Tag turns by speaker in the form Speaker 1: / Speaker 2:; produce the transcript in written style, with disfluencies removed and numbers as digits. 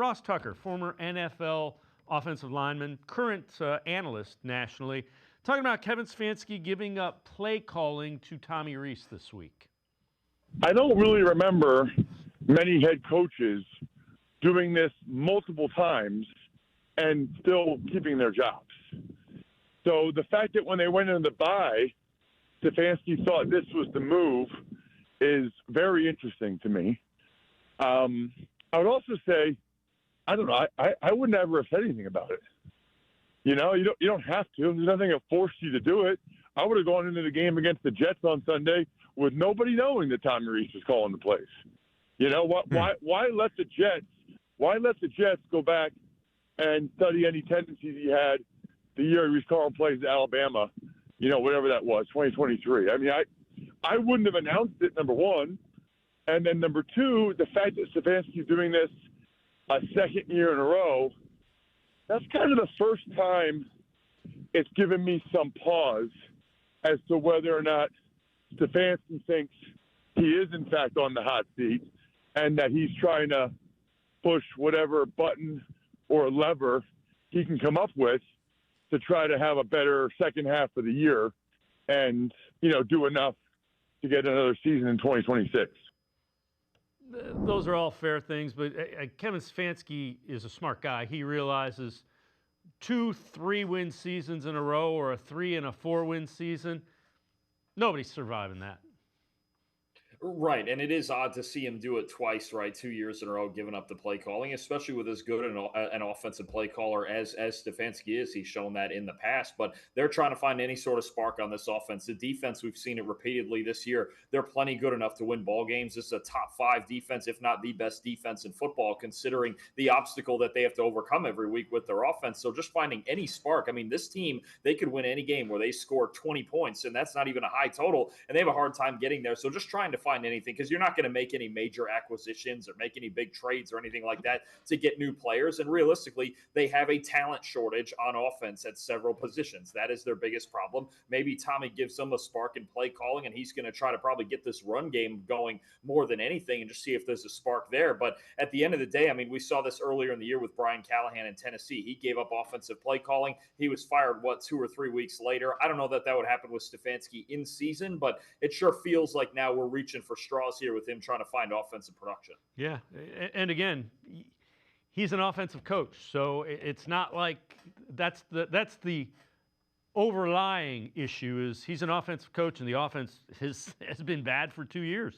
Speaker 1: Ross Tucker, former NFL offensive lineman, current analyst nationally, talking about Kevin Stefanski giving up play calling to Tommy Rees this week.
Speaker 2: I don't really remember many head coaches doing this multiple times and still keeping their jobs. So the fact that when they went into the bye, Stefanski thought this was the move is very interesting to me. I would also say, I don't know, I would never have said anything about it. You know, you don't have to. There's nothing that forced you to do it. I would have gone into the game against the Jets on Sunday with nobody knowing that Tommy Rees was calling the plays. You know, why let the Jets go back and study any tendencies he had the year he was calling plays at Alabama, you know, whatever that was, 2023. I mean, I wouldn't have announced it, number one. And then number two, the fact that Stefanski's doing this a second year in a row, that's kind of the first time it's given me some pause as to whether or not Stefanski thinks he is, in fact, on the hot seat and that he's trying to push whatever button or lever he can come up with to try to have a better second half of the year and, you know, do enough to get another season in 2026.
Speaker 1: Those are all fair things, but Kevin Stefanski is a smart guy. He realizes 2 3-win seasons in a row or a 3 and a 4-win season, nobody's surviving that.
Speaker 3: Right, and it is odd to see him do it twice, right? 2 years in a row, giving up the play calling, especially with as good an offensive play caller as Stefanski is. He's shown that in the past, but they're trying to find any sort of spark on this offense. The defense, we've seen it repeatedly this year. They're plenty good enough to win ball games. This is a top 5 defense, if not the best defense in football, considering the obstacle that they have to overcome every week with their offense. So just finding any spark. I mean, this team, they could win any game where they score 20 points, and that's not even a high total, and they have a hard time getting there. So just trying to find anything, because you're not going to make any major acquisitions or make any big trades or anything like that to get new players. And realistically, they have a talent shortage on offense at several positions. That is their biggest problem. Maybe Tommy gives them a spark in play calling, and he's going to try to probably get this run game going more than anything and just see if there's a spark there. But at the end of the day, I mean, we saw this earlier in the year with Brian Callahan in Tennessee. He gave up offensive play calling. He was fired, 2 or 3 weeks later. I don't know that would happen with Stefanski in season, but it sure feels like now we're reaching for straws here with him trying to find offensive production.
Speaker 1: Yeah, and again, he's an offensive coach, so it's not like that's the overlying issue is he's an offensive coach and the offense has been bad for 2 years.